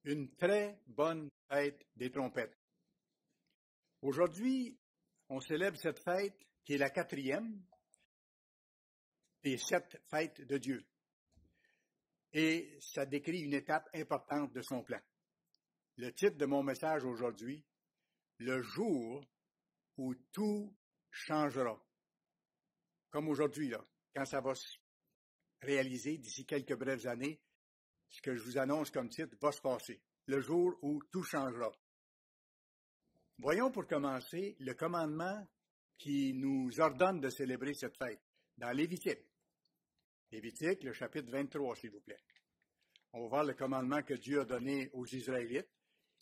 Une très bonne fête des trompettes. Aujourd'hui, on célèbre cette fête qui est la 4e des 7 fêtes de Dieu. Et ça décrit une étape importante de son plan. Le titre de mon message aujourd'hui, le jour où tout changera. Comme aujourd'hui, là, quand ça va se réaliser d'ici quelques brèves années, ce que je vous annonce comme titre va se passer. Le jour où tout changera. Voyons pour commencer le commandement qui nous ordonne de célébrer cette fête dans Lévitique. Lévitique, le chapitre 23, s'il vous plaît. On va voir le commandement que Dieu a donné aux Israélites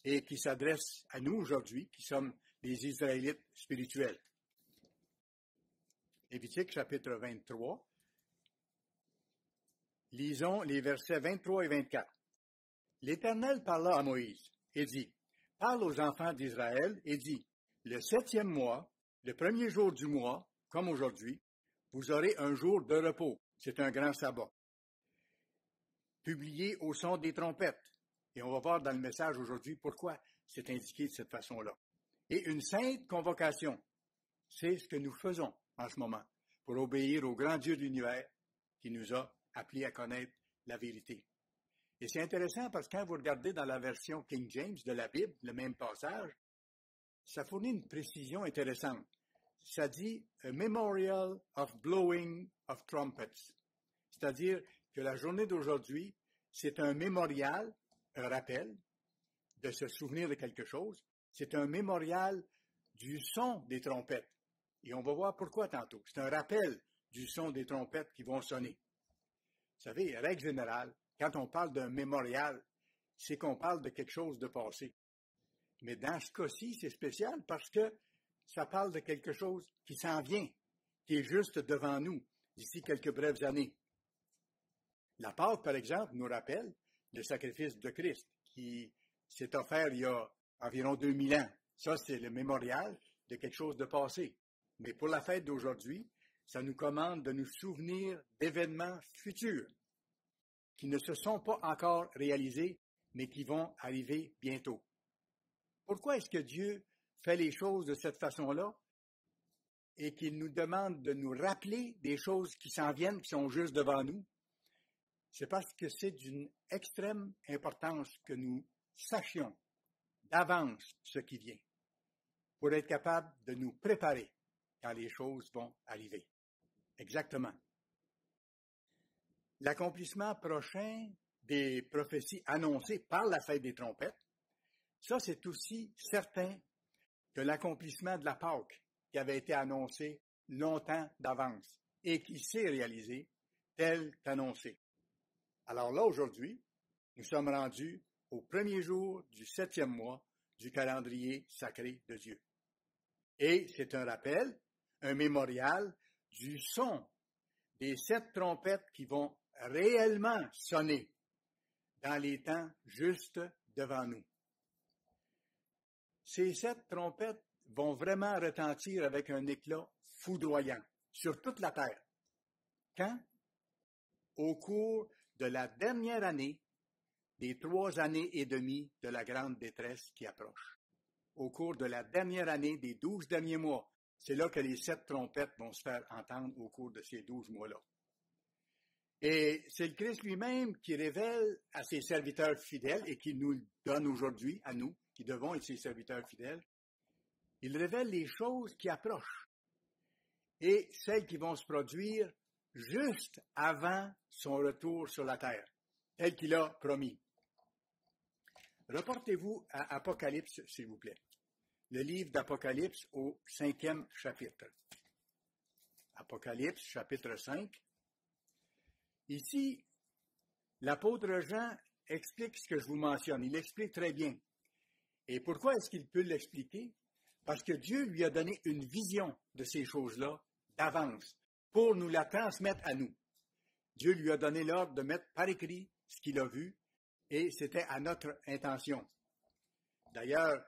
et qui s'adresse à nous aujourd'hui, qui sommes les Israélites spirituels. Lévitique, chapitre 23. Lisons les versets 23 et 24. L'Éternel parla à Moïse et dit, « Parle aux enfants d'Israël et dit, le 7e mois, le premier jour du mois, comme aujourd'hui, vous aurez un jour de repos. C'est un grand sabbat. Publié au son des trompettes. » Et on va voir dans le message aujourd'hui pourquoi c'est indiqué de cette façon-là. Et une sainte convocation. C'est ce que nous faisons en ce moment pour obéir au grand Dieu de l'univers qui nous a appelés à connaître la vérité. Et c'est intéressant parce que quand vous regardez dans la version King James de la Bible, le même passage, ça fournit une précision intéressante. Ça dit « A memorial of blowing of trumpets ». C'est-à-dire que la journée d'aujourd'hui, c'est un mémorial, un rappel de se souvenir de quelque chose. C'est un mémorial du son des trompettes. Et on va voir pourquoi tantôt. C'est un rappel du son des trompettes qui vont sonner. Vous savez, règle générale, quand on parle d'un mémorial, c'est qu'on parle de quelque chose de passé. Mais dans ce cas-ci, c'est spécial parce que ça parle de quelque chose qui s'en vient, qui est juste devant nous, d'ici quelques brèves années. La Pâque, par exemple, nous rappelle le sacrifice de Christ qui s'est offert il y a environ 2000 ans. Ça, c'est le mémorial de quelque chose de passé. Mais pour la fête d'aujourd'hui, ça nous commande de nous souvenir d'événements futurs qui ne se sont pas encore réalisés, mais qui vont arriver bientôt. Pourquoi est-ce que Dieu fait les choses de cette façon-là et qu'il nous demande de nous rappeler des choses qui s'en viennent, qui sont juste devant nous? C'est parce que c'est d'une extrême importance que nous sachions d'avance ce qui vient, pour être capable de nous préparer quand les choses vont arriver. Exactement. L'accomplissement prochain des prophéties annoncées par la fête des trompettes, ça c'est aussi certain que l'accomplissement de la Pâque qui avait été annoncé longtemps d'avance et qui s'est réalisé tel qu'annoncé. Alors là, aujourd'hui, nous sommes rendus au premier jour du 7e mois du calendrier sacré de Dieu. Et c'est un rappel, un mémorial du son des 7 trompettes qui vont réellement sonner dans les temps juste devant nous. Ces 7 trompettes vont vraiment retentir avec un éclat foudroyant sur toute la terre. Quand? Au cours de la dernière année des 3 années et demie de la grande détresse qui approche. Au cours de la dernière année des 12 derniers mois, c'est là que les 7 trompettes vont se faire entendre au cours de ces 12 mois-là. Et c'est le Christ lui-même qui révèle à ses serviteurs fidèles et qui nous donne aujourd'hui, à nous, qui devons être ses serviteurs fidèles, il révèle les choses qui approchent et celles qui vont se produire juste avant son retour sur la terre, tel qu'il a promis. Reportez-vous à Apocalypse, s'il vous plaît. Le livre d'Apocalypse au 5e chapitre. Apocalypse, chapitre 5. Ici, l'apôtre Jean explique ce que je vous mentionne. Il l'explique très bien. Et pourquoi est-ce qu'il peut l'expliquer? Parce que Dieu lui a donné une vision de ces choses-là d'avance pour nous la transmettre à nous. Dieu lui a donné l'ordre de mettre par écrit ce qu'il a vu et c'était à notre intention. D'ailleurs,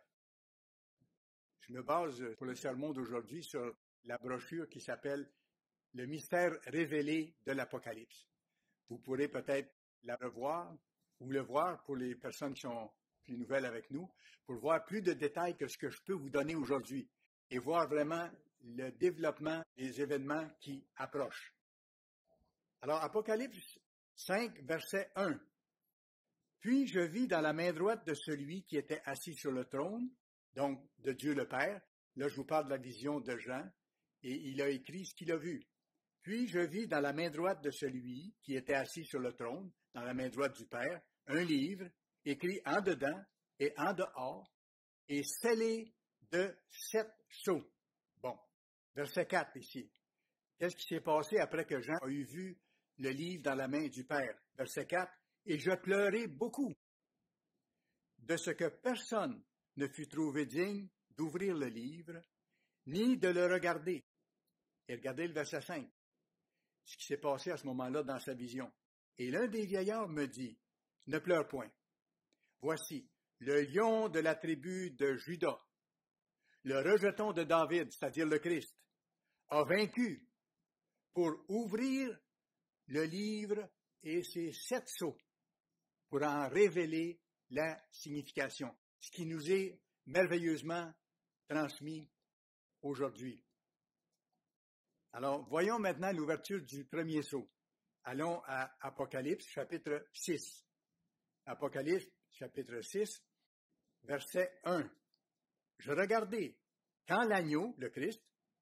je me base pour le sermon d'aujourd'hui sur la brochure qui s'appelle « Le mystère révélé de l'Apocalypse ». Vous pourrez peut-être la revoir ou le voir pour les personnes qui sont les nouvelles avec nous pour voir plus de détails que ce que je peux vous donner aujourd'hui et voir vraiment le développement des événements qui approchent. Alors, Apocalypse 5, verset 1. Puis je vis dans la main droite de celui qui était assis sur le trône, donc de Dieu le Père. Là, je vous parle de la vision de Jean, et il a écrit ce qu'il a vu. Puis je vis dans la main droite de celui qui était assis sur le trône, dans la main droite du Père, un livre écrit en dedans et en dehors, et scellé de 7 sceaux. Bon, verset 4 ici. Qu'est-ce qui s'est passé après que Jean a eu vu le livre dans la main du Père? Verset 4. Et je pleurai beaucoup de ce que personne ne fut trouvé digne d'ouvrir le livre, ni de le regarder. Et regardez le verset 5, ce qui s'est passé à ce moment-là dans sa vision. Et l'un des vieillards me dit, ne pleure point. Voici, le lion de la tribu de Juda, le rejeton de David, c'est-à-dire le Christ, a vaincu pour ouvrir le livre et ses 7 sceaux, pour en révéler la signification, ce qui nous est merveilleusement transmis aujourd'hui. Alors, voyons maintenant l'ouverture du premier sceau. Allons à Apocalypse, chapitre 6. Apocalypse, chapitre 6, verset 1. Je regardai, quand l'agneau, le Christ,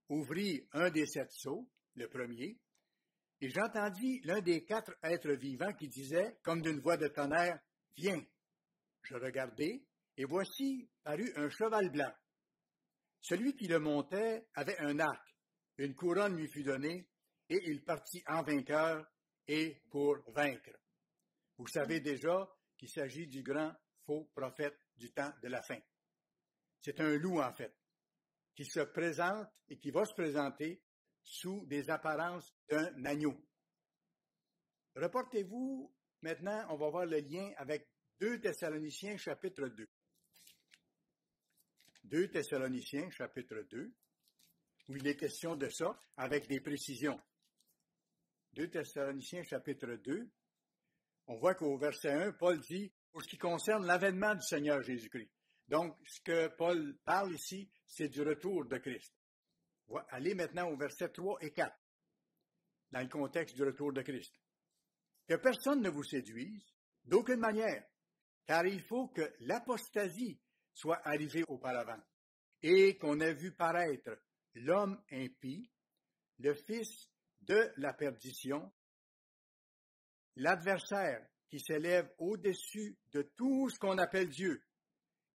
ouvrit un des 7 sceaux, le premier, et j'entendis l'un des 4 êtres vivants qui disait, comme d'une voix de tonnerre, « Viens !» Je regardai, et voici parut un cheval blanc. Celui qui le montait avait un arc, une couronne lui fut donnée, et il partit en vainqueur et pour vaincre. Vous savez déjà qu'il s'agit du grand faux prophète du temps de la fin. C'est un loup, en fait, qui se présente et qui va se présenter sous des apparences d'un agneau. Reportez-vous, maintenant, on va voir le lien avec 2 Thessaloniciens, chapitre 2. 2 Thessaloniciens, chapitre 2, où il est question de ça, avec des précisions. 2 Thessaloniciens, chapitre 2, on voit qu'au verset 1, Paul dit, pour ce qui concerne l'avènement du Seigneur Jésus-Christ. Donc, ce que Paul parle ici, c'est du retour de Christ. Allez maintenant au verset 3 et 4, dans le contexte du retour de Christ. Que personne ne vous séduise, d'aucune manière, car il faut que l'apostasie soit arrivée auparavant, et qu'on ait vu paraître l'homme impie, le fils de la perdition, l'adversaire qui s'élève au-dessus de tout ce qu'on appelle Dieu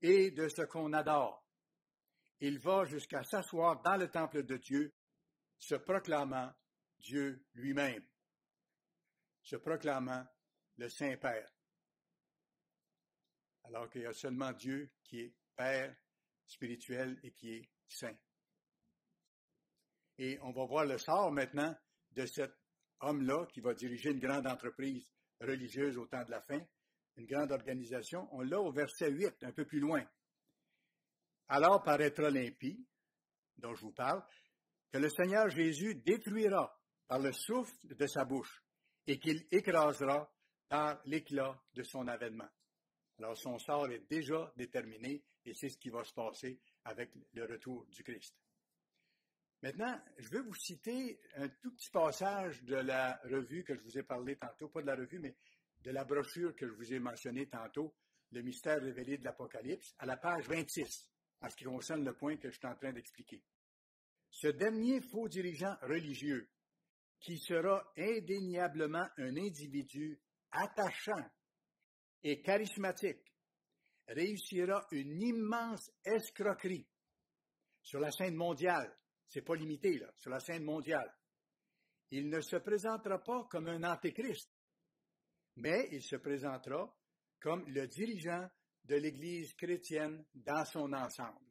et de ce qu'on adore. Il va jusqu'à s'asseoir dans le temple de Dieu, se proclamant Dieu lui-même, se proclamant le Saint-Père. Alors qu'il y a seulement Dieu qui est Père spirituel et qui est Saint. Et on va voir le sort maintenant de cet homme-là qui va diriger une grande entreprise religieuse au temps de la fin, une grande organisation. On l'a au verset 8, un peu plus loin. Alors paraîtra l'impie, dont je vous parle, que le Seigneur Jésus détruira par le souffle de sa bouche et qu'il écrasera par l'éclat de son avènement. Alors son sort est déjà déterminé et c'est ce qui va se passer avec le retour du Christ. Maintenant, je vais vous citer un tout petit passage de la revue que je vous ai parlé tantôt, pas de la revue, mais de la brochure que je vous ai mentionnée tantôt, Le mystère révélé de l'Apocalypse, à la page 26, en ce qui concerne le point que je suis en train d'expliquer. Ce dernier faux dirigeant religieux, qui sera indéniablement un individu attachant et charismatique, réussira une immense escroquerie sur la scène mondiale. C'est pas limité, là, sur la scène mondiale. Il ne se présentera pas comme un antéchrist, mais il se présentera comme le dirigeant de l'Église chrétienne dans son ensemble,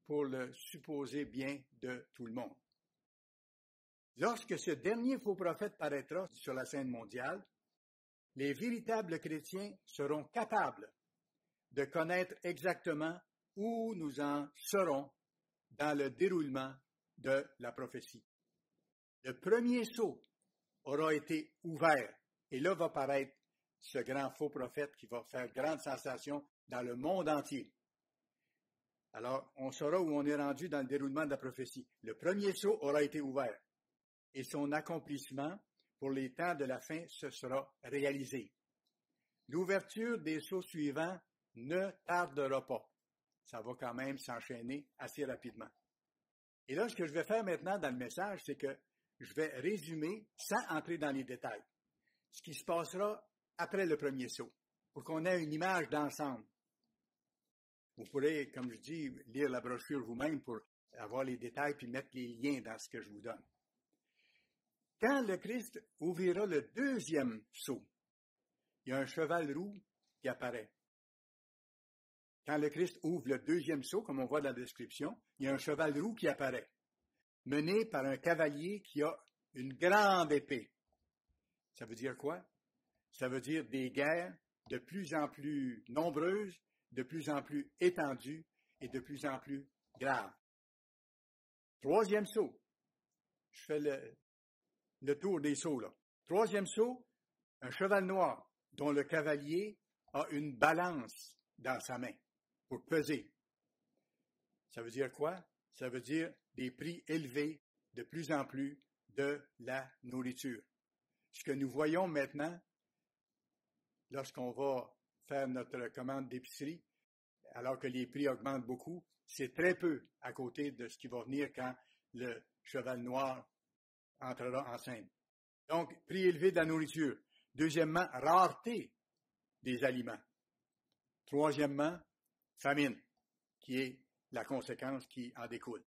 pour le supposé bien de tout le monde. Lorsque ce dernier faux prophète paraîtra sur la scène mondiale, les véritables chrétiens seront capables de connaître exactement où nous en serons dans le déroulement de la prophétie. Le premier sceau aura été ouvert, et là va paraître ce grand faux prophète qui va faire grande sensation dans le monde entier. Alors, on saura où on est rendu dans le déroulement de la prophétie. Le premier sceau aura été ouvert et son accomplissement pour les temps de la fin se sera réalisé. L'ouverture des sceaux suivants ne tardera pas. Ça va quand même s'enchaîner assez rapidement. Et là, ce que je vais faire maintenant dans le message, c'est que je vais résumer, sans entrer dans les détails, ce qui se passera après le premier sceau, pour qu'on ait une image d'ensemble. Vous pourrez, comme je dis, lire la brochure vous-même pour avoir les détails puis mettre les liens dans ce que je vous donne. Quand le Christ ouvrira le deuxième sceau, il y a un cheval roux qui apparaît. Quand le Christ ouvre le deuxième sceau, comme on voit dans la description, il y a un cheval roux qui apparaît, mené par un cavalier qui a une grande épée. Ça veut dire quoi? Ça veut dire des guerres de plus en plus nombreuses, de plus en plus étendues et de plus en plus graves. Troisième sceau. Je fais le tour des sceaux, là. Troisième sceau, un cheval noir dont le cavalier a une balance dans sa main pour peser. Ça veut dire quoi? Ça veut dire des prix élevés de plus en plus de la nourriture. Ce que nous voyons maintenant, lorsqu'on va faire notre commande d'épicerie, alors que les prix augmentent beaucoup, c'est très peu à côté de ce qui va venir quand le cheval noir entrera en scène. Donc, prix élevé de la nourriture. Deuxièmement, rareté des aliments. Troisièmement, famine, qui est la conséquence qui en découle.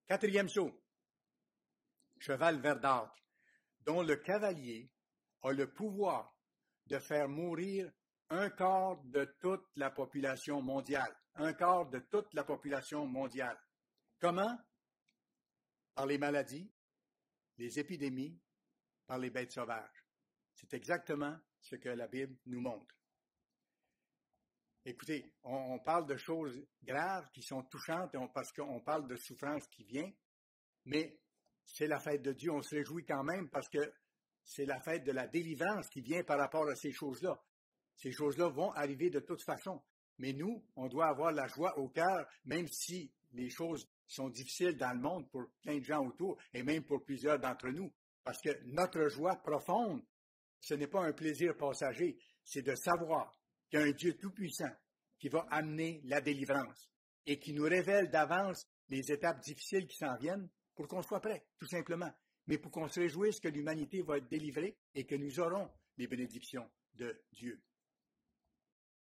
Quatrième sceau, cheval verdâtre, dont le cavalier a le pouvoir de faire mourir un quart de toute la population mondiale. Un quart de toute la population mondiale. Comment? Par les maladies, les épidémies, par les bêtes sauvages. C'est exactement ce que la Bible nous montre. Écoutez, on parle de choses graves qui sont touchantes parce qu'on parle de souffrance qui vient, mais c'est la fête de Dieu. On se réjouit quand même parce que c'est la fête de la délivrance qui vient par rapport à ces choses-là. Ces choses-là vont arriver de toute façon. Mais nous, on doit avoir la joie au cœur, même si les choses sont difficiles dans le monde pour plein de gens autour et même pour plusieurs d'entre nous. Parce que notre joie profonde, ce n'est pas un plaisir passager, c'est de savoir qu'il y a un Dieu tout-puissant qui va amener la délivrance et qui nous révèle d'avance les étapes difficiles qui s'en viennent pour qu'on soit prêt, tout simplement. Mais pour qu'on se réjouisse que l'humanité va être délivrée et que nous aurons les bénédictions de Dieu.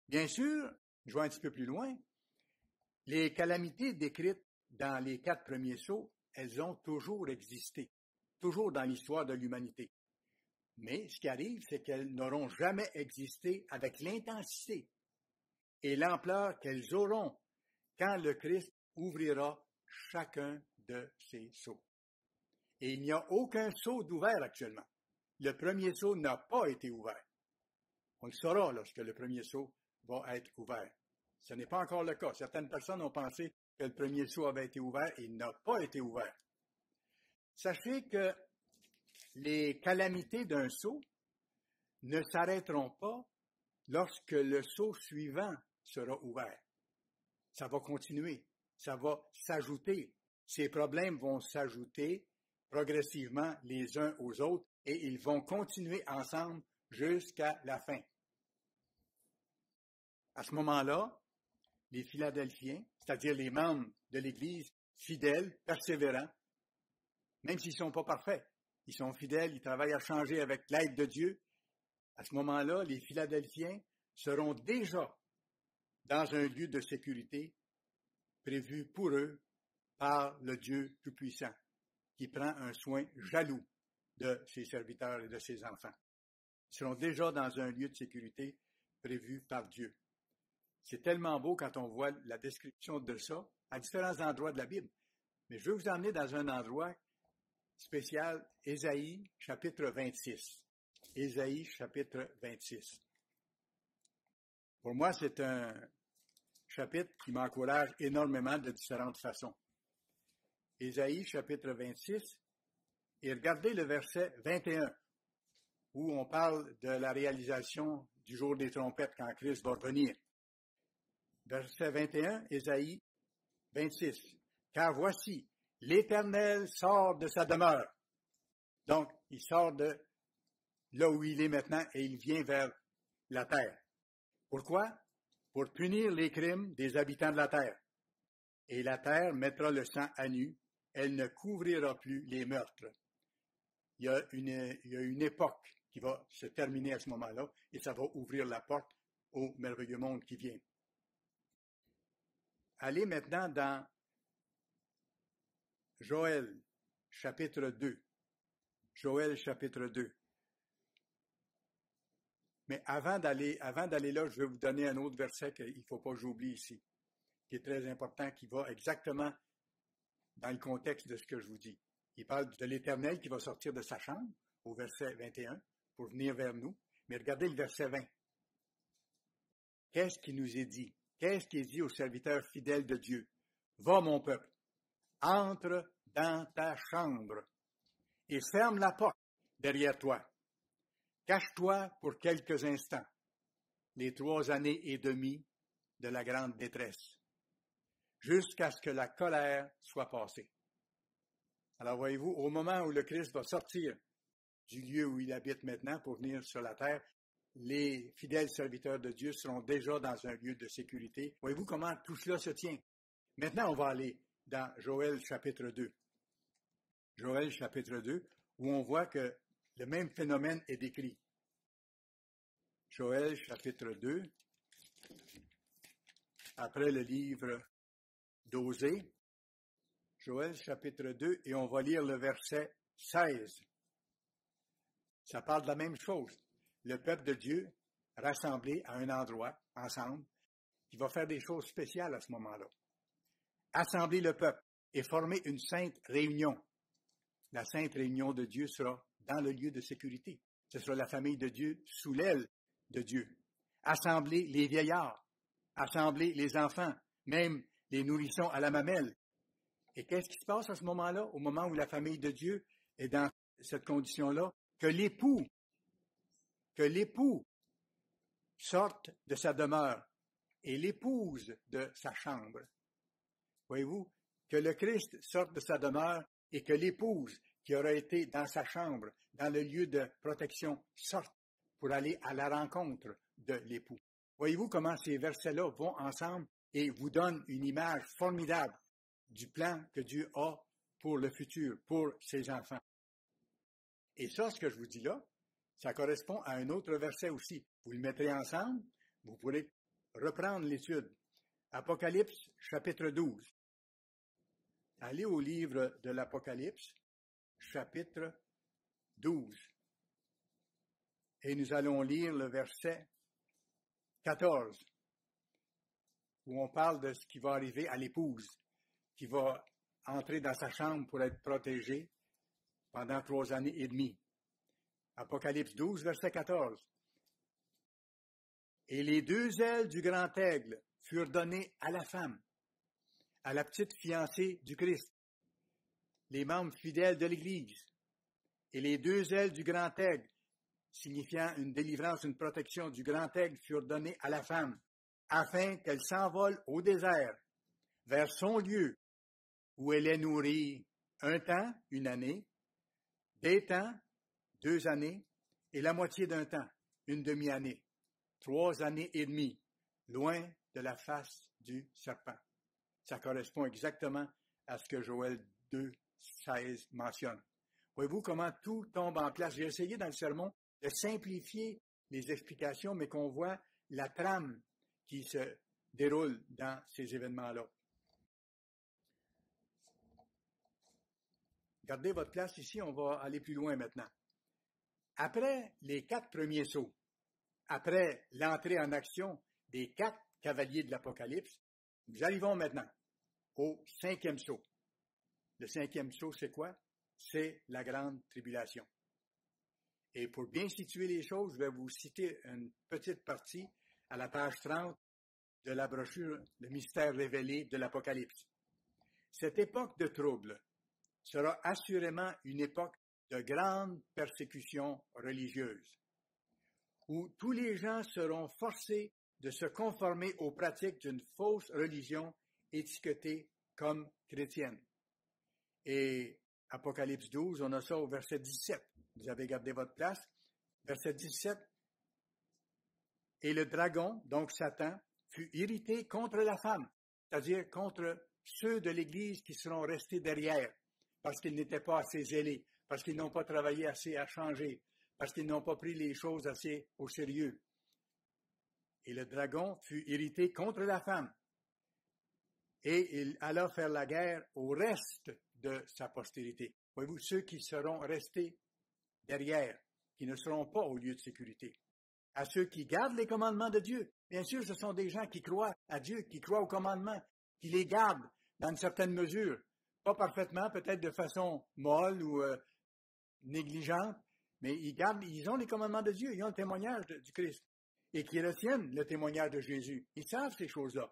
Bien sûr, je vais un petit peu plus loin, les calamités décrites dans les 4 premiers sceaux, elles ont toujours existé, toujours dans l'histoire de l'humanité. Mais ce qui arrive, c'est qu'elles n'auront jamais existé avec l'intensité et l'ampleur qu'elles auront quand le Christ ouvrira chacun de ces sceaux. Et il n'y a aucun sceau d'ouvert actuellement. Le premier sceau n'a pas été ouvert. On le saura lorsque le premier sceau va être ouvert. Ce n'est pas encore le cas. Certaines personnes ont pensé que le premier sceau avait été ouvert et il n'a pas été ouvert. Sachez que les calamités d'un sceau ne s'arrêteront pas lorsque le sceau suivant sera ouvert. Ça va continuer, ça va s'ajouter. Ces problèmes vont s'ajouter progressivement les uns aux autres et ils vont continuer ensemble jusqu'à la fin. À ce moment-là, les Philadelphiens, c'est-à-dire les membres de l'Église fidèles, persévérants, même s'ils ne sont pas parfaits, ils sont fidèles, ils travaillent à changer avec l'aide de Dieu. À ce moment-là, les Philadelphiens seront déjà dans un lieu de sécurité prévu pour eux par le Dieu Tout-Puissant, qui prend un soin jaloux de ses serviteurs et de ses enfants. Ils seront déjà dans un lieu de sécurité prévu par Dieu. C'est tellement beau quand on voit la description de ça à différents endroits de la Bible. Mais je veux vous emmener dans un endroit spécial, Ésaïe, chapitre 26. Ésaïe, chapitre 26. Pour moi, c'est un chapitre qui m'encourage énormément de différentes façons. Ésaïe, chapitre 26, et regardez le verset 21. où on parle de la réalisation du jour des trompettes quand Christ va revenir. Verset 21, Ésaïe 26. Car voici, l'Éternel sort de sa demeure. Donc, il sort de là où il est maintenant et il vient vers la terre. Pourquoi? Pour punir les crimes des habitants de la terre. Et la terre mettra le sang à nu, elle ne couvrira plus les meurtres. Il y a une époque qui va se terminer à ce moment-là et ça va ouvrir la porte au merveilleux monde qui vient. Allez maintenant dans Joël, chapitre 2. Joël, chapitre 2. Mais avant d'aller là, je vais vous donner un autre verset qu'il ne faut pas que j'oublie ici, qui est très important, qui va exactement dans le contexte de ce que je vous dis. Il parle de l'Éternel qui va sortir de sa chambre, au verset 21, pour venir vers nous. Mais regardez le verset 20. Qu'est-ce qui nous est dit? Qu'est-ce qui est dit aux serviteurs fidèles de Dieu? Va, mon peuple, entre dans ta chambre et ferme la porte derrière toi. Cache-toi pour quelques instants, les 3 années et demie de la grande détresse, jusqu'à ce que la colère soit passée. Alors voyez-vous, au moment où le Christ va sortir du lieu où il habite maintenant pour venir sur la terre, les fidèles serviteurs de Dieu seront déjà dans un lieu de sécurité. Voyez-vous comment tout cela se tient? Maintenant, on va aller dans Joël chapitre 2. Joël chapitre 2, où on voit que le même phénomène est décrit. Joël chapitre 2, après le livre d'Osée. Joël chapitre 2, et on va lire le verset 16. Ça parle de la même chose. Le peuple de Dieu rassemblé à un endroit, ensemble, qui va faire des choses spéciales à ce moment-là. Assembler le peuple et former une sainte réunion. La sainte réunion de Dieu sera dans le lieu de sécurité. Ce sera la famille de Dieu sous l'aile de Dieu. Assembler les vieillards, assembler les enfants, même les nourrissons à la mamelle. Et qu'est-ce qui se passe à ce moment-là, au moment où la famille de Dieu est dans cette condition-là? Que l'époux sorte de sa demeure et l'épouse de sa chambre. Voyez-vous, que le Christ sorte de sa demeure et que l'épouse qui aura été dans sa chambre, dans le lieu de protection, sorte pour aller à la rencontre de l'époux. Voyez-vous comment ces versets-là vont ensemble et vous donnent une image formidable du plan que Dieu a pour le futur, pour ses enfants. Et ça, ce que je vous dis là, ça correspond à un autre verset aussi. Vous le mettrez ensemble, vous pourrez reprendre l'étude. Apocalypse, chapitre 12. Allez au livre de l'Apocalypse, chapitre 12. Et nous allons lire le verset 14, où on parle de ce qui va arriver à l'épouse, qui va entrer dans sa chambre pour être protégée pendant 3 années et demie. Apocalypse 12, verset 14. Et les 2 ailes du grand aigle furent données à la femme, à la petite fiancée du Christ, les membres fidèles de l'Église. Et les 2 ailes du grand aigle, signifiant une délivrance, une protection du grand aigle, furent données à la femme, afin qu'elle s'envole au désert, vers son lieu, où elle est nourrie 1 temps, 1 année, des temps, 2 années, et la moitié d'un temps, 1 demi-année, 3 années et demie, loin de la face du serpent. Ça correspond exactement à ce que Joël 2, 16 mentionne. Voyez-vous comment tout tombe en place? J'ai essayé dans le sermon de simplifier les explications, mais qu'on voit la trame qui se déroule dans ces événements-là. Gardez votre place ici, on va aller plus loin maintenant. Après les 4 premiers sauts, après l'entrée en action des 4 cavaliers de l'Apocalypse, nous arrivons maintenant au 5e saut. Le 5e saut, c'est quoi? C'est la grande tribulation. Et pour bien situer les choses, je vais vous citer une petite partie à la page 30 de la brochure « Le mystère révélé de l'Apocalypse ». Cette époque de trouble sera assurément une époque de grandes persécutions religieuses, où tous les gens seront forcés de se conformer aux pratiques d'une fausse religion étiquetée comme chrétienne. Et Apocalypse 12, on a ça au verset 17. Vous avez gardé votre place. Verset 17. Et le dragon, donc Satan, fut irrité contre la femme, c'est-à-dire contre ceux de l'Église qui seront restés derrière, parce qu'ils n'étaient pas assez zélés, parce qu'ils n'ont pas travaillé assez à changer, parce qu'ils n'ont pas pris les choses assez au sérieux. Et le dragon fut irrité contre la femme, et il alla faire la guerre au reste de sa postérité. Voyez-vous, ceux qui seront restés derrière, qui ne seront pas au lieu de sécurité. À ceux qui gardent les commandements de Dieu. Bien sûr, ce sont des gens qui croient à Dieu, qui croient aux commandements, qui les gardent dans une certaine mesure. Pas parfaitement, peut-être de façon molle ou négligente, mais ils ont les commandements de Dieu, ils ont le témoignage du Christ. Et qui retiennent le témoignage de Jésus. Ils savent ces choses-là.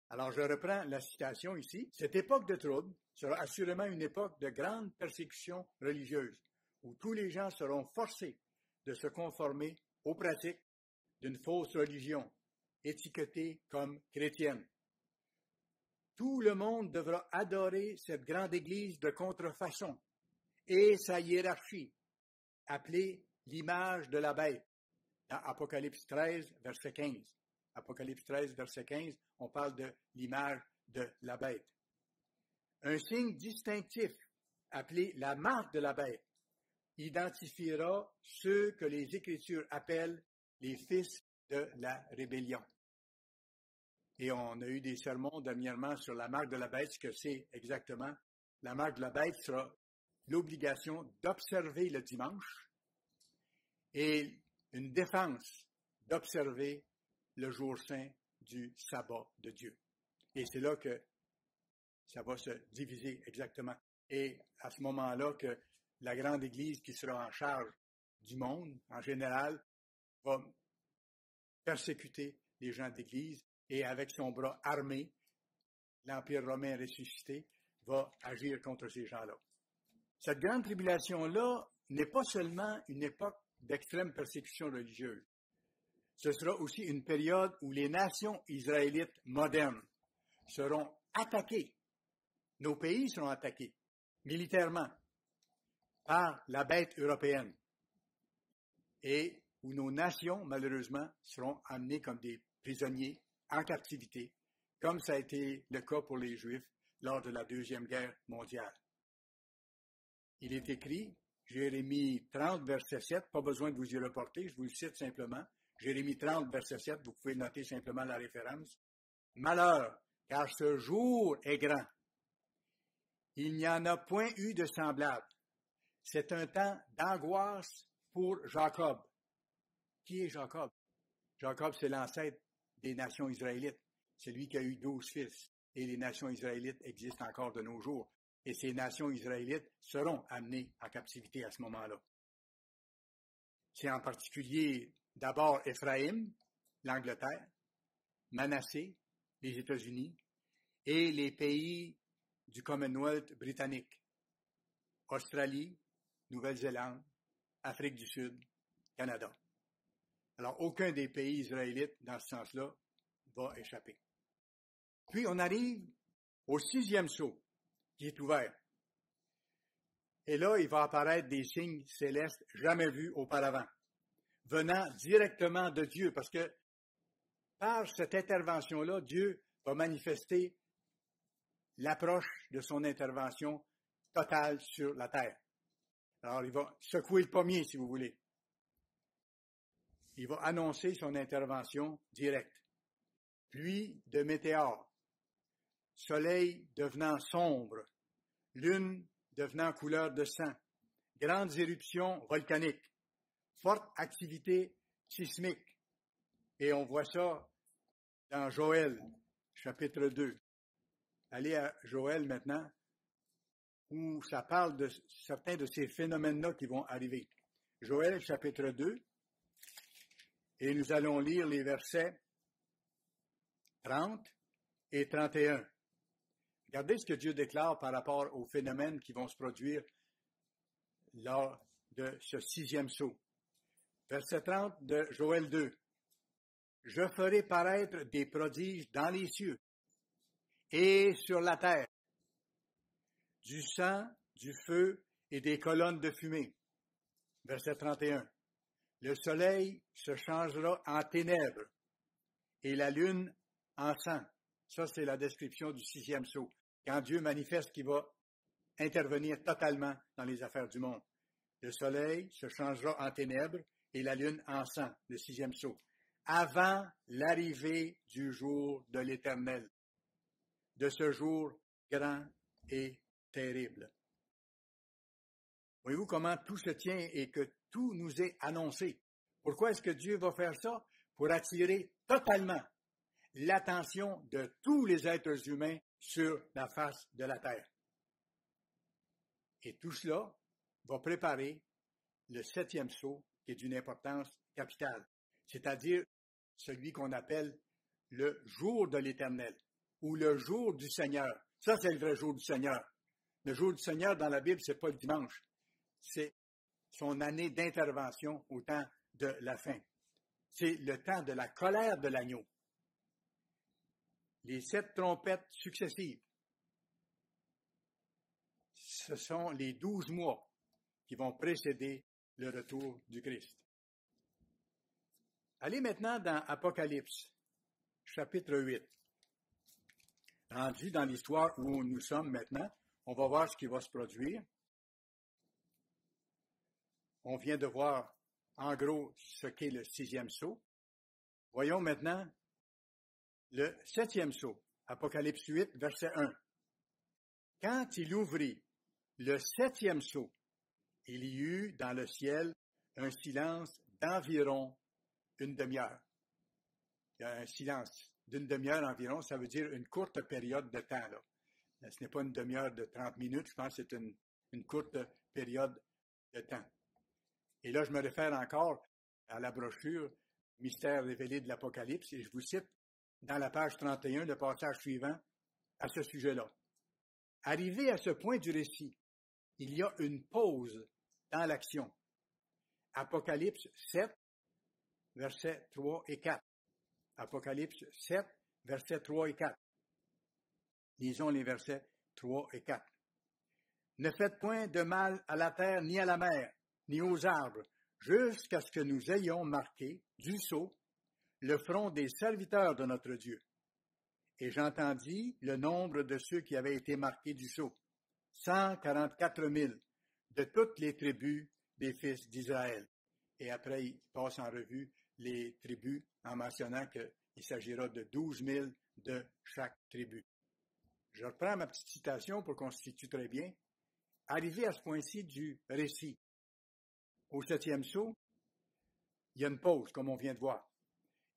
Alors, je reprends la citation ici. Cette époque de trouble sera assurément une époque de grande persécution religieuse, où tous les gens seront forcés de se conformer aux pratiques d'une fausse religion, étiquetée comme chrétienne. Tout le monde devra adorer cette grande église de contrefaçon et sa hiérarchie, appelée l'image de la bête, dans Apocalypse 13, verset 15. Apocalypse 13, verset 15, on parle de l'image de la bête. Un signe distinctif, appelé la marque de la bête, identifiera ceux que les Écritures appellent les fils de la rébellion. Et on a eu des sermons dernièrement sur la marque de la bête, ce que c'est exactement. La marque de la bête sera l'obligation d'observer le dimanche et une défense d'observer le jour saint du sabbat de Dieu. Et c'est là que ça va se diviser exactement. Et à ce moment-là que la grande Église qui sera en charge du monde, en général, va persécuter les gens d'Église et avec son bras armé, l'Empire romain ressuscité va agir contre ces gens-là. Cette grande tribulation-là n'est pas seulement une époque d'extrême persécution religieuse. Ce sera aussi une période où les nations israélites modernes seront attaquées. Nos pays seront attaqués militairement par la bête européenne et où nos nations, malheureusement, seront amenées comme des prisonniers en captivité, comme ça a été le cas pour les Juifs lors de la Deuxième Guerre mondiale. Il est écrit, Jérémie 30, verset 7, pas besoin de vous y reporter, je vous le cite simplement. Jérémie 30, verset 7, vous pouvez noter simplement la référence. Malheur, car ce jour est grand. Il n'y en a point eu de semblable. C'est un temps d'angoisse pour Jacob. Qui est Jacob? Jacob, c'est l'ancêtre des nations israélites. C'est lui qui a eu 12 fils. Et les nations israélites existent encore de nos jours. Et ces nations israélites seront amenées en captivité à ce moment-là. C'est en particulier d'abord Éphraïm, l'Angleterre, Manassé, les États-Unis, et les pays du Commonwealth britannique, Australie, Nouvelle-Zélande, Afrique du Sud, Canada. Alors, aucun des pays israélites, dans ce sens-là, va échapper. Puis, on arrive au 6e sceau, qui est ouvert. Et là, il va apparaître des signes célestes jamais vus auparavant, venant directement de Dieu, parce que par cette intervention-là, Dieu va manifester l'approche de son intervention totale sur la terre. Alors, il va secouer le pommier, si vous voulez. Il va annoncer son intervention directe. Pluie de météores, soleil devenant sombre, lune devenant couleur de sang, grandes éruptions volcaniques, forte activité sismique. Et on voit ça dans Joël, chapitre 2. Allez à Joël maintenant, où ça parle de certains de ces phénomènes-là qui vont arriver. Joël, chapitre 2, et nous allons lire les versets 30 et 31. Regardez ce que Dieu déclare par rapport aux phénomènes qui vont se produire lors de ce 6e sceau. Verset 30 de Joël 2. Je ferai paraître des prodiges dans les cieux et sur la terre, du sang, du feu et des colonnes de fumée. Verset 31. Le soleil se changera en ténèbres et la lune en sang. Ça, c'est la description du 6e sceau. Quand Dieu manifeste qu'il va intervenir totalement dans les affaires du monde. Le soleil se changera en ténèbres et la lune en sang, le 6e sceau, avant l'arrivée du jour de l'Éternel, de ce jour grand et terrible. Voyez-vous comment tout se tient et que tout nous est annoncé. Pourquoi est-ce que Dieu va faire ça? Pour attirer totalement l'attention de tous les êtres humains sur la face de la terre. Et tout cela va préparer le 7e sceau, qui est d'une importance capitale, c'est-à-dire celui qu'on appelle le jour de l'Éternel, ou le jour du Seigneur. Ça, c'est le vrai jour du Seigneur. Le jour du Seigneur, dans la Bible, c'est pas le dimanche. C'est son année d'intervention au temps de la fin. C'est le temps de la colère de l'agneau. Les 7 trompettes successives, ce sont les 12 mois qui vont précéder le retour du Christ. Allez maintenant dans Apocalypse, chapitre 8. Rendu dans l'histoire où nous sommes maintenant, on va voir ce qui va se produire. On vient de voir, en gros, ce qu'est le 6e sceau. Voyons maintenant le 7e sceau, Apocalypse 8, verset 1. Quand il ouvrit le 7e sceau, il y eut dans le ciel un silence d'environ une demi-heure. Il y a un silence d'une demi-heure environ, ça veut dire une courte période de temps. Là. Ce n'est pas une demi-heure de 30 minutes, je pense que c'est une courte période de temps. Et là, je me réfère encore à la brochure « Mystère révélé de l'Apocalypse » et je vous cite dans la page 31, le passage suivant à ce sujet-là. Arrivé à ce point du récit, il y a une pause dans l'action. Apocalypse 7, versets 3 et 4. Apocalypse 7, versets 3 et 4. Lisons les versets 3 et 4. Ne faites point de mal à la terre, ni à la mer, ni aux arbres, jusqu'à ce que nous ayons marqué du sceau le front des serviteurs de notre Dieu. Et j'entendis le nombre de ceux qui avaient été marqués du sceau, 144 000, de toutes les tribus des fils d'Israël. Et après, il passe en revue les tribus en mentionnant qu'il s'agira de 12 000 de chaque tribu. Je reprends ma petite citation pour qu'on se situe très bien. Arrivé à ce point-ci du récit, au 7e sceau, il y a une pause, comme on vient de voir.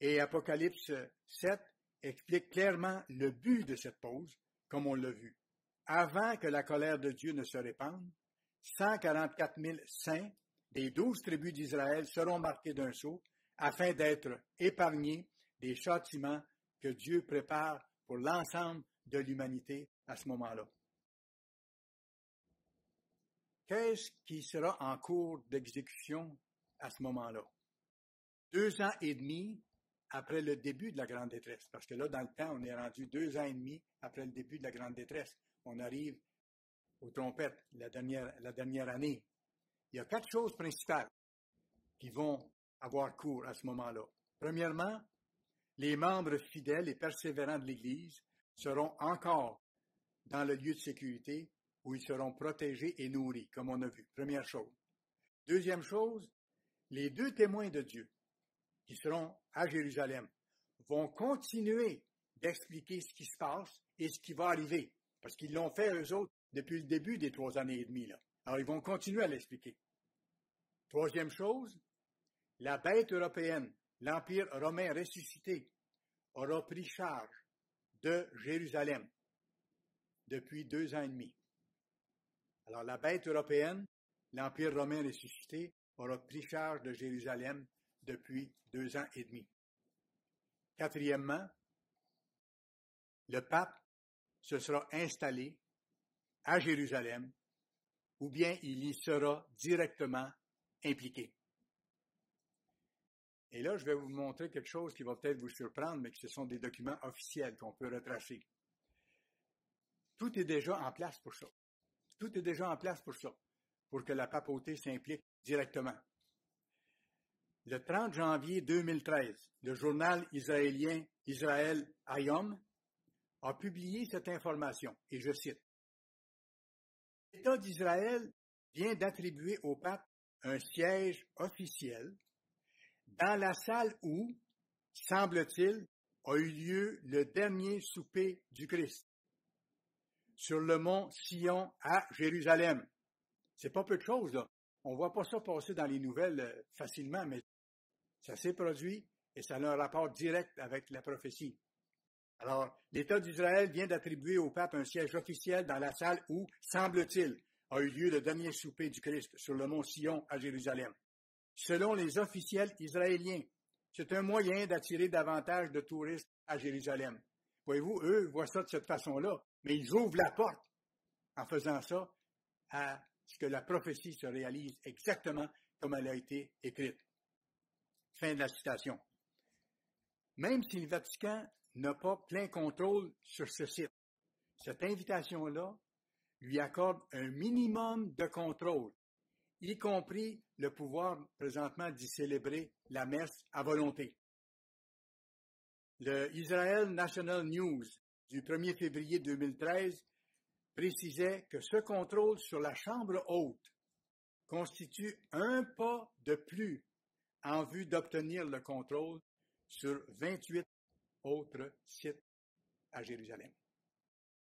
Et Apocalypse 7 explique clairement le but de cette pause, comme on l'a vu. Avant que la colère de Dieu ne se répande, 144 000 saints des 12 tribus d'Israël seront marqués d'un sceau afin d'être épargnés des châtiments que Dieu prépare pour l'ensemble de l'humanité à ce moment-là. Qu'est-ce qui sera en cours d'exécution à ce moment-là? 2 ans et demi après le début de la grande détresse, parce que là, dans le temps, on est rendu 2 ans et demi après le début de la grande détresse. On arrive aux trompettes, la dernière année. Il y a 4 choses principales qui vont avoir cours à ce moment-là. Premièrement, les membres fidèles et persévérants de l'Église seront encore dans le lieu de sécurité où ils seront protégés et nourris, comme on a vu. Première chose. Deuxième chose, les 2 témoins de Dieu qui seront à Jérusalem vont continuer d'expliquer ce qui se passe et ce qui va arriver, parce qu'ils l'ont fait eux autres depuis le début des 3 années et demie. Là. Alors, ils vont continuer à l'expliquer. Troisième chose, la bête européenne, l'Empire romain ressuscité, aura pris charge de Jérusalem depuis 2 ans et demi. Alors, la bête européenne, l'Empire romain ressuscité, aura pris charge de Jérusalem depuis 2 ans et demi. Quatrièmement, le pape se sera installé à Jérusalem ou bien il y sera directement impliqué. Et là, je vais vous montrer quelque chose qui va peut-être vous surprendre, mais que ce sont des documents officiels qu'on peut retracer. Tout est déjà en place pour ça. Tout est déjà en place pour ça, pour que la papauté s'implique directement. Le 30 janvier 2013, le journal israélien Israël Hayom a publié cette information, et je cite. L'État d'Israël vient d'attribuer au pape un siège officiel dans la salle où, semble-t-il, a eu lieu le dernier souper du Christ, sur le mont Sion à Jérusalem. C'est pas peu de choses, là. On voit pas ça passer dans les nouvelles facilement, mais ça s'est produit et ça a un rapport direct avec la prophétie. Alors, l'État d'Israël vient d'attribuer au pape un siège officiel dans la salle où, semble-t-il, a eu lieu le dernier souper du Christ, sur le mont Sion à Jérusalem. Selon les officiels israéliens, c'est un moyen d'attirer davantage de touristes à Jérusalem. Voyez-vous, eux voient ça de cette façon-là, mais ils ouvrent la porte en faisant ça à ce que la prophétie se réalise exactement comme elle a été écrite. Fin de la citation. Même si le Vatican n'a pas plein contrôle sur ce site, cette invitation-là lui accorde un minimum de contrôle, y compris le pouvoir présentement d'y célébrer la messe à volonté. Le Israel National News du 1er février 2013 précisait que ce contrôle sur la chambre haute constitue un pas de plus en vue d'obtenir le contrôle sur 28 autres sites à Jérusalem.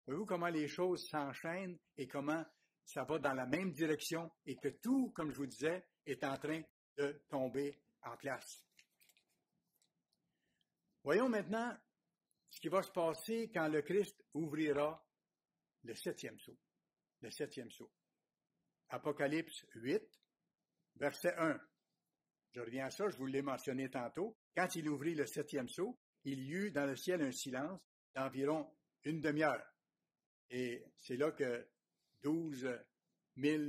Voyez-vous comment les choses s'enchaînent et comment ça va dans la même direction et que tout, comme je vous disais, est en train de tomber en place. Voyons maintenant ce qui va se passer quand le Christ ouvrira le septième sceau. Le septième sceau. Apocalypse 8, verset 1. Je reviens à ça, je vous l'ai mentionné tantôt. Quand il ouvrit le septième sceau, il y eut dans le ciel un silence d'environ une demi-heure. Et c'est là que 12 000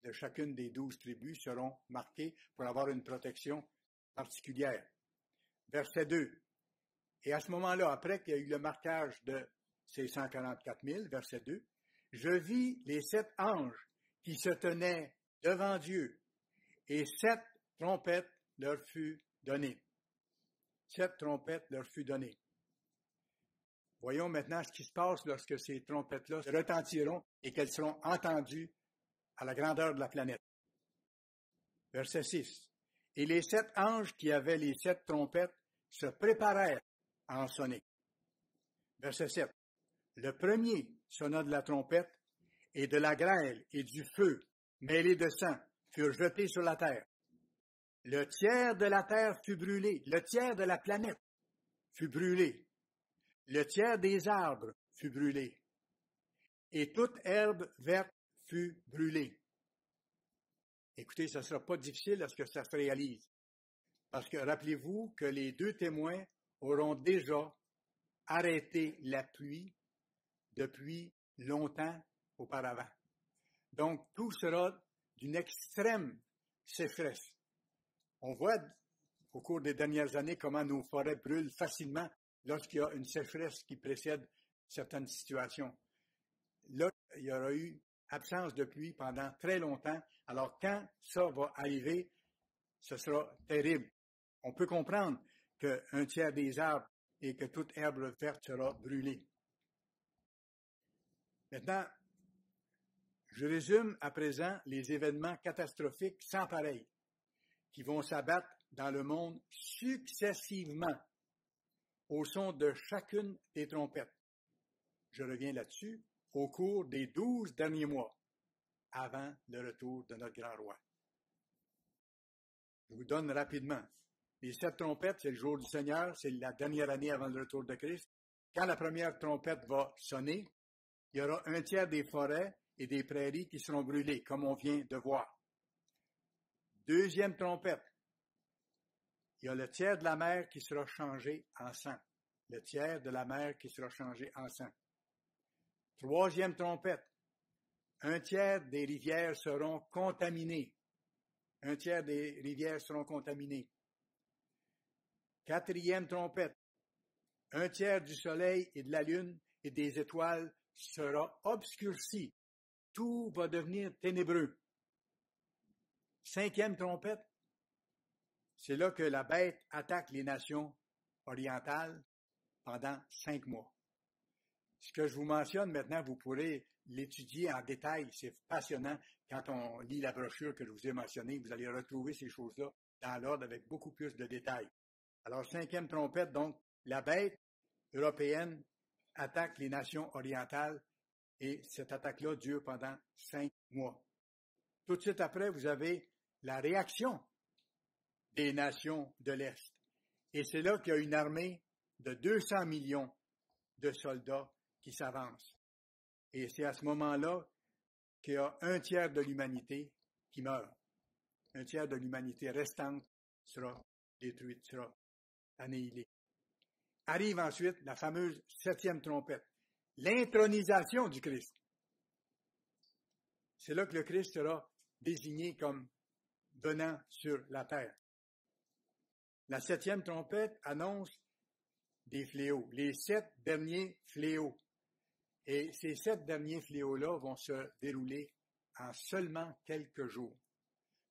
de chacune des 12 tribus seront marqués pour avoir une protection particulière. Verset 2. Et à ce moment-là, après qu'il y a eu le marquage de ces 144 000, verset 2, je vis les 7 anges qui se tenaient devant Dieu, et 7 trompettes leur furent données. 7 trompettes leur furent données. Voyons maintenant ce qui se passe lorsque ces trompettes-là retentiront et qu'elles seront entendues à la grandeur de la planète. Verset 6. Et les 7 anges qui avaient les 7 trompettes se préparèrent à en sonner. Verset 7. Le premier sonna de la trompette, et de la grêle et du feu, mêlés de sang, furent jetés sur la terre. Le tiers de la terre fut brûlé, le tiers de la planète fut brûlé, le tiers des arbres fut brûlé, et toute herbe verte fut brûlée. Écoutez, ça ne sera pas difficile lorsque ça se réalise, parce que rappelez-vous que les 2 témoins auront déjà arrêté la pluie depuis longtemps auparavant. Donc, tout sera d'une extrême sécheresse. On voit au cours des dernières années comment nos forêts brûlent facilement lorsqu'il y a une sécheresse qui précède certaines situations. Là, il y aura eu absence de pluie pendant très longtemps. Alors, quand ça va arriver, ce sera terrible. On peut comprendre qu'un tiers des arbres et que toute herbe verte sera brûlée. Maintenant, je résume à présent les événements catastrophiques sans pareil qui vont s'abattre dans le monde successivement au son de chacune des trompettes. Je reviens là-dessus au cours des 12 derniers mois avant le retour de notre grand roi. Je vous donne rapidement. Les 7 trompettes, c'est le jour du Seigneur, c'est la dernière année avant le retour de Christ. Quand la première trompette va sonner, il y aura un tiers des forêts et des prairies qui seront brûlées, comme on vient de voir. Deuxième trompette, il y a le tiers de la mer qui sera changé en sang. Le tiers de la mer qui sera changé en sang. Troisième trompette, Un tiers des rivières seront contaminées. Un tiers des rivières seront contaminées. Quatrième trompette. Un tiers du soleil et de la lune et des étoiles sera obscurci. Tout va devenir ténébreux. Cinquième trompette. C'est là que la bête attaque les nations orientales pendant 5 mois. Ce que je vous mentionne maintenant, vous pourrez l'étudier en détail. C'est passionnant. Quand on lit la brochure que je vous ai mentionnée, vous allez retrouver ces choses-là dans l'ordre avec beaucoup plus de détails. Alors, cinquième trompette, donc, la bête européenne attaque les nations orientales et cette attaque-là dure pendant 5 mois. Tout de suite après, vous avez la réaction des nations de l'Est. Et c'est là qu'il y a une armée de 200 millions de soldats qui s'avancent. Et c'est à ce moment-là qu'il y a un tiers de l'humanité qui meurt. Un tiers de l'humanité restante sera détruite, sera annihilée. Arrive ensuite la fameuse 7e trompette, l'intronisation du Christ. C'est là que le Christ sera désigné comme venant sur la terre. La 7e trompette annonce des fléaux, les 7 derniers fléaux. Et ces 7 derniers fléaux-là vont se dérouler en seulement quelques jours.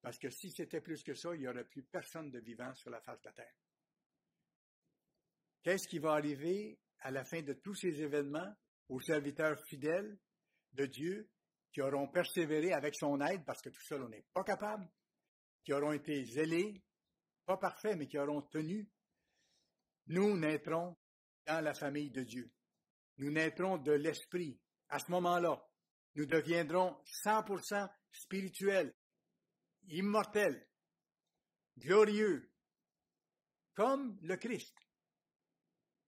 Parce que si c'était plus que ça, il n'y aurait plus personne de vivant sur la face de la terre. Qu'est-ce qui va arriver à la fin de tous ces événements aux serviteurs fidèles de Dieu qui auront persévéré avec son aide, parce que tout seul on n'est pas capable, qui auront été zélés, pas parfaits, mais qui auront tenu? Nous naîtrons dans la famille de Dieu. Nous naîtrons de l'Esprit. À ce moment-là, nous deviendrons 100% spirituels, immortels, glorieux, comme le Christ.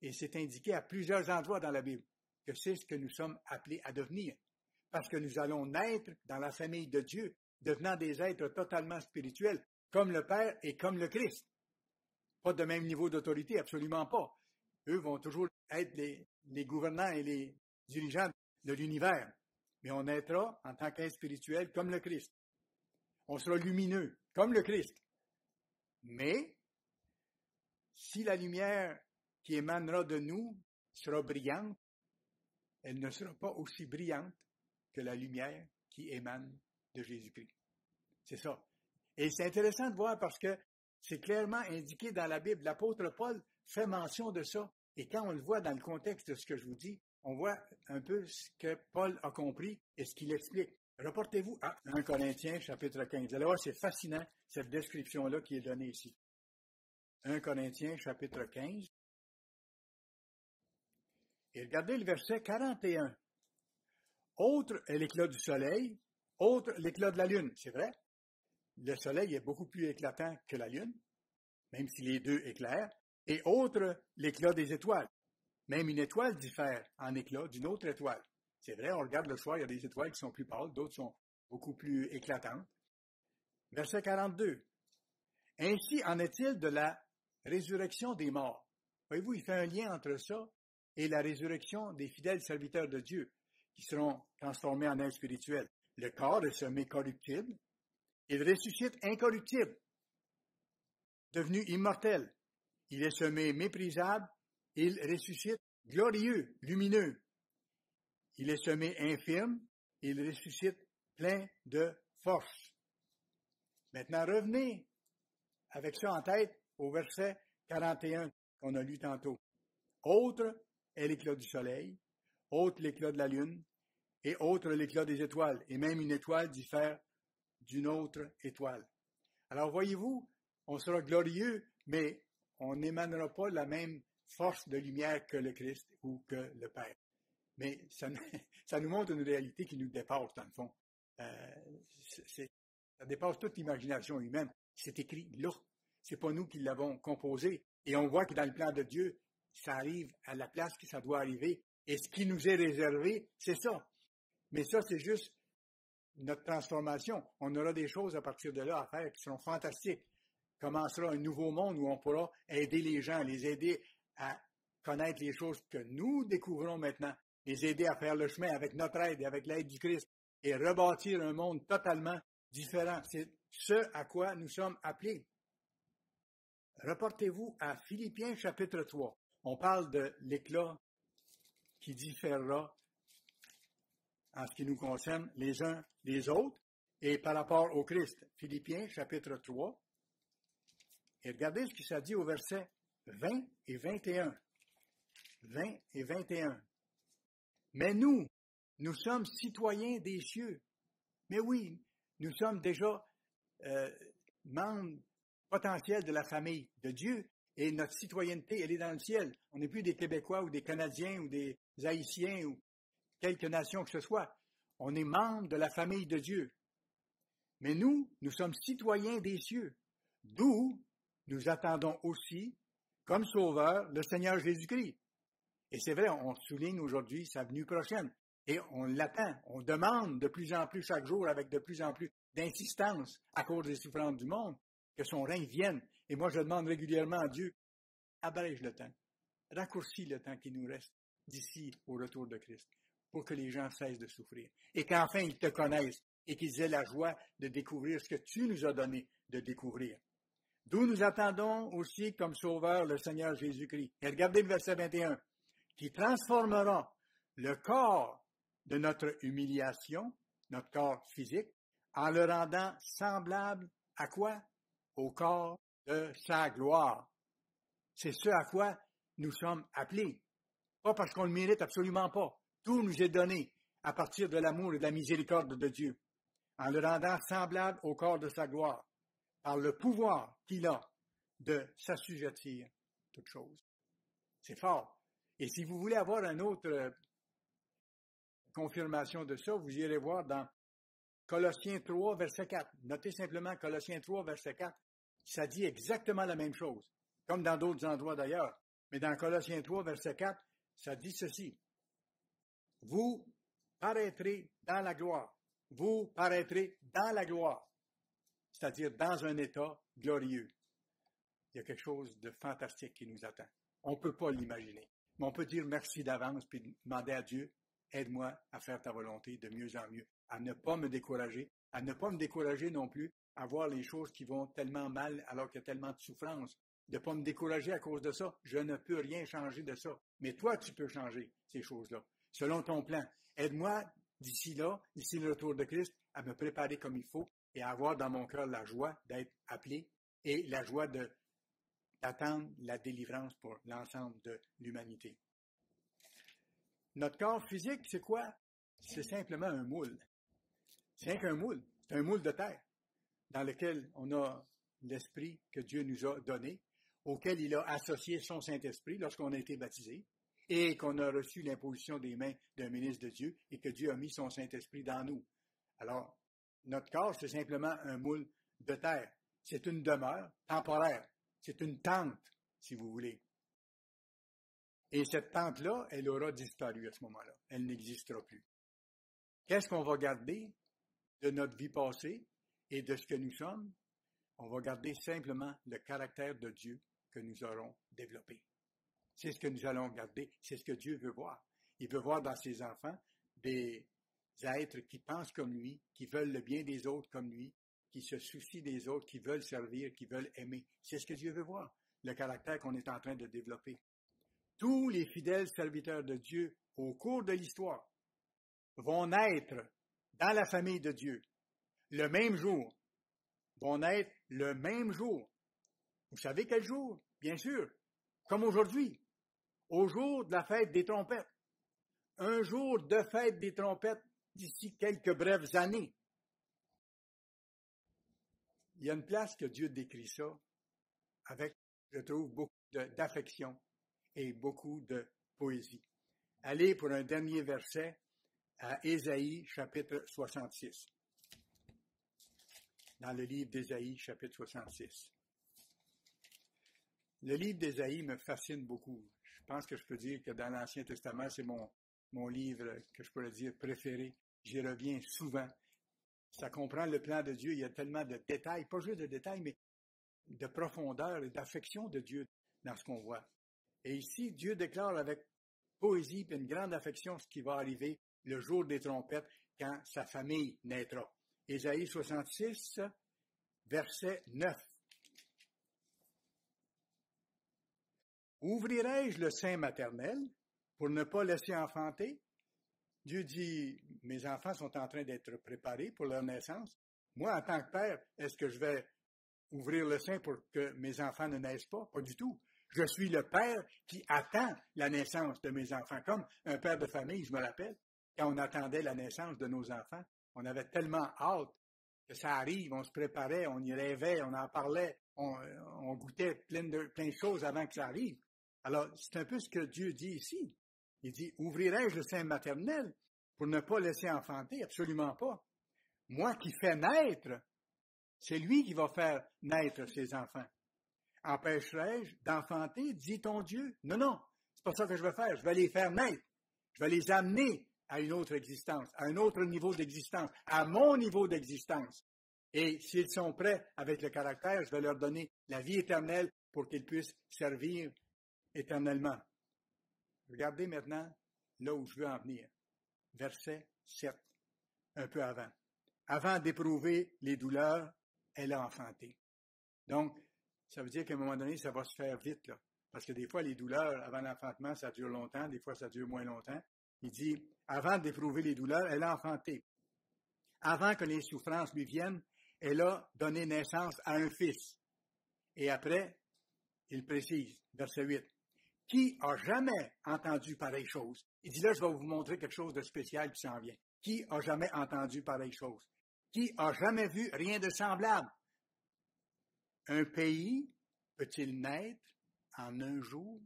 Et c'est indiqué à plusieurs endroits dans la Bible que c'est ce que nous sommes appelés à devenir. Parce que nous allons naître dans la famille de Dieu, devenant des êtres totalement spirituels, comme le Père et comme le Christ. Pas de même niveau d'autorité, absolument pas. Eux vont toujours être les gouvernants et les dirigeants de l'univers. Mais on naîtra en tant qu'être spirituel comme le Christ. On sera lumineux comme le Christ. Mais, si la lumière qui émanera de nous sera brillante, elle ne sera pas aussi brillante que la lumière qui émane de Jésus-Christ. C'est ça. Et c'est intéressant de voir parce que c'est clairement indiqué dans la Bible. L'apôtre Paul fait mention de ça. Et quand on le voit dans le contexte de ce que je vous dis, on voit un peu ce que Paul a compris et ce qu'il explique. Reportez-vous à 1 Corinthiens, chapitre 15. Vous allez voir, c'est fascinant, cette description-là qui est donnée ici. 1 Corinthiens, chapitre 15. Et regardez le verset 41. Autre est l'éclat du soleil, autre l'éclat de la lune. C'est vrai, le soleil est beaucoup plus éclatant que la lune, même si les deux éclairent. Et autre l'éclat des étoiles. Même une étoile diffère en éclat d'une autre étoile. C'est vrai, on regarde le soir, il y a des étoiles qui sont plus pâles, d'autres sont beaucoup plus éclatantes. Verset 42. Ainsi en est-il de la résurrection des morts. Voyez-vous, il fait un lien entre ça et la résurrection des fidèles serviteurs de Dieu, qui seront transformés en êtres spirituels. Le corps est semé corruptible, il ressuscite incorruptible, devenu immortel. Il est semé méprisable, il ressuscite glorieux, lumineux. Il est semé infirme, il ressuscite plein de force. Maintenant, revenez avec ça en tête au verset 41 qu'on a lu tantôt. Autre est l'éclat du soleil, autre l'éclat de la lune, et autre l'éclat des étoiles. Et même une étoile diffère d'une autre étoile. Alors voyez-vous, on sera glorieux, mais on n'émanera pas la même force de lumière que le Christ ou que le Père. Mais ça nous montre une réalité qui nous dépasse, dans le fond. Ça dépasse toute l'imagination humaine. C'est écrit là. C'est pas nous qui l'avons composé. Et on voit que dans le plan de Dieu, ça arrive à la place que ça doit arriver. Et ce qui nous est réservé, c'est ça. Mais ça, c'est juste notre transformation. On aura des choses à partir de là à faire qui seront fantastiques. Commencera un nouveau monde où on pourra aider les gens, les aider à connaître les choses que nous découvrons maintenant, les aider à faire le chemin avec notre aide et avec l'aide du Christ. et rebâtir un monde totalement différent. C'est ce à quoi nous sommes appelés. Reportez-vous à Philippiens chapitre 3. On parle de l'éclat qui différera en ce qui nous concerne les uns les autres et par rapport au Christ. Philippiens chapitre 3. Et regardez ce qui s'est dit au verset 20 et 21. 20 et 21. Mais nous sommes citoyens des cieux. Mais oui, nous sommes déjà membres potentiels de la famille de Dieu et notre citoyenneté, elle est dans le ciel. On n'est plus des Québécois ou des Canadiens ou des Haïtiens ou quelque nation que ce soit. On est membres de la famille de Dieu. Mais nous sommes citoyens des cieux, d'où nous attendons aussi, comme sauveur, le Seigneur Jésus-Christ. Et c'est vrai, on souligne aujourd'hui sa venue prochaine. Et on l'attend, on demande de plus en plus chaque jour, avec de plus en plus d'insistance, à cause des souffrances du monde, que son règne vienne. Et moi, je demande régulièrement à Dieu, abrège le temps, raccourcis le temps qui nous reste d'ici au retour de Christ, pour que les gens cessent de souffrir. Et qu'enfin ils te connaissent et qu'ils aient la joie de découvrir ce que tu nous as donné de découvrir. D'où nous attendons aussi comme sauveur le Seigneur Jésus-Christ. Et regardez le verset 21, qui transformera le corps de notre humiliation, notre corps physique, en le rendant semblable à quoi? Au corps de sa gloire. C'est ce à quoi nous sommes appelés. Pas parce qu'on le mérite absolument pas. Tout nous est donné à partir de l'amour et de la miséricorde de Dieu, en le rendant semblable au corps de sa gloire, par le pouvoir qu'il a de s'assujettir toutes choses. C'est fort. Et si vous voulez avoir une autre confirmation de ça, vous irez voir dans Colossiens 3, verset 4. Notez simplement Colossiens 3, verset 4. Ça dit exactement la même chose, comme dans d'autres endroits d'ailleurs. Mais dans Colossiens 3, verset 4, ça dit ceci. Vous paraîtrez dans la gloire. Vous paraîtrez dans la gloire. C'est-à-dire dans un état glorieux. Il y a quelque chose de fantastique qui nous attend. On ne peut pas l'imaginer. Mais on peut dire merci d'avance puis demander à Dieu, aide-moi à faire ta volonté de mieux en mieux, à ne pas me décourager, à ne pas me décourager non plus à voir les choses qui vont tellement mal alors qu'il y a tellement de souffrance, de ne pas me décourager à cause de ça. Je ne peux rien changer de ça. Mais toi, tu peux changer ces choses-là, selon ton plan. Aide-moi d'ici là, d'ici le retour de Christ, à me préparer comme il faut et à avoir dans mon cœur la joie d'être appelé et la joie d'attendre la délivrance pour l'ensemble de l'humanité. Notre corps physique, c'est quoi? C'est simplement un moule. C'est qu'un moule. C'est un moule de terre dans lequel on a l'esprit que Dieu nous a donné, auquel il a associé son Saint-Esprit lorsqu'on a été baptisé et qu'on a reçu l'imposition des mains d'un ministre de Dieu et que Dieu a mis son Saint-Esprit dans nous. Alors, notre corps, c'est simplement un moule de terre. C'est une demeure temporaire. C'est une tente, si vous voulez. Et cette tente-là, elle aura disparu à ce moment-là. Elle n'existera plus. Qu'est-ce qu'on va garder de notre vie passée et de ce que nous sommes? On va garder simplement le caractère de Dieu que nous aurons développé. C'est ce que nous allons garder. C'est ce que Dieu veut voir. Il veut voir dans ses enfants des êtres qui pensent comme lui, qui veulent le bien des autres comme lui, qui se soucient des autres, qui veulent servir, qui veulent aimer. C'est ce que Dieu veut voir, le caractère qu'on est en train de développer. Tous les fidèles serviteurs de Dieu au cours de l'histoire vont naître dans la famille de Dieu le même jour, vont naître le même jour. Vous savez quel jour? Bien sûr, comme aujourd'hui, au jour de la fête des trompettes. Un jour de fête des trompettes d'ici quelques brèves années. Il y a une place que Dieu décrit ça avec, je trouve, beaucoup d'affection et beaucoup de poésie. Allez pour un dernier verset à Ésaïe, chapitre 66. Dans le livre d'Ésaïe, chapitre 66. Le livre d'Ésaïe me fascine beaucoup. Je pense que je peux dire que dans l'Ancien Testament, c'est mon livre que je pourrais dire préféré. J'y reviens souvent. Ça comprend le plan de Dieu. Il y a tellement de détails, pas juste de détails, mais de profondeur et d'affection de Dieu dans ce qu'on voit. Et ici, Dieu déclare avec poésie et une grande affection ce qui va arriver le jour des trompettes, quand sa famille naîtra. Ésaïe 66, verset 9. Ouvrirai-je le sein maternel pour ne pas laisser enfanter? Dieu dit, mes enfants sont en train d'être préparés pour leur naissance. Moi, en tant que père, est-ce que je vais ouvrir le sein pour que mes enfants ne naissent pas? Pas du tout. Je suis le père qui attend la naissance de mes enfants. Comme un père de famille, je me rappelle, quand on attendait la naissance de nos enfants, on avait tellement hâte que ça arrive, on se préparait, on y rêvait, on en parlait, on goûtait plein de choses avant que ça arrive. Alors, c'est un peu ce que Dieu dit ici. Il dit, ouvrirai-je le sein maternel pour ne pas laisser enfanter? Absolument pas. Moi qui fais naître, c'est lui qui va faire naître ses enfants. Empêcherai-je d'enfanter, dit ton Dieu? Non, non, c'est pas ça que je vais faire. Je vais les faire naître. Je vais les amener à une autre existence, à un autre niveau d'existence, à mon niveau d'existence. Et s'ils sont prêts avec le caractère, je vais leur donner la vie éternelle pour qu'ils puissent servir éternellement. Regardez maintenant là où je veux en venir. Verset 7, un peu avant. Avant d'éprouver les douleurs, elle a enfanté. Donc, ça veut dire qu'à un moment donné, ça va se faire vite, là. Parce que des fois, les douleurs avant l'enfantement, ça dure longtemps, des fois, ça dure moins longtemps. Il dit, avant d'éprouver les douleurs, elle a enfanté. Avant que les souffrances lui viennent, elle a donné naissance à un fils. Et après, il précise, verset 8, qui a jamais entendu pareille chose? Il dit là, je vais vous montrer quelque chose de spécial qui s'en vient. Qui a jamais entendu pareille chose? Qui a jamais vu rien de semblable? Un pays peut-il naître en un jour?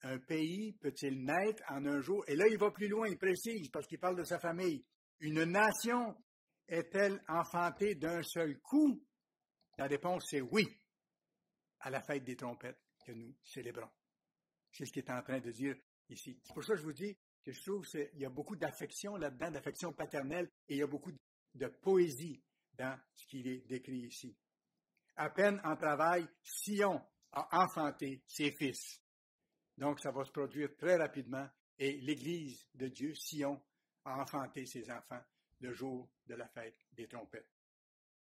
Un pays peut-il naître en un jour? Et là, il va plus loin, il précise, parce qu'il parle de sa famille. Une nation est-elle enfantée d'un seul coup? La réponse, c'est oui, à la fête des trompettes que nous célébrons. C'est ce qu'il est en train de dire ici. C'est pour ça que je vous dis que je trouve qu'il y a beaucoup d'affection là-dedans, d'affection paternelle, et il y a beaucoup de poésie dans ce qu'il est décrit ici. À peine en travail, Sion a enfanté ses fils. Donc, ça va se produire très rapidement, et l'Église de Dieu, Sion, a enfanté ses enfants le jour de la fête des trompettes.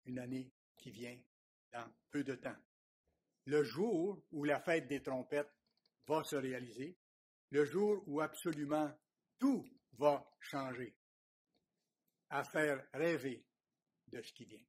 Une année qui vient dans peu de temps. Le jour où la fête des trompettes va se réaliser, le jour où absolument tout va changer, à faire rêver de ce qui vient.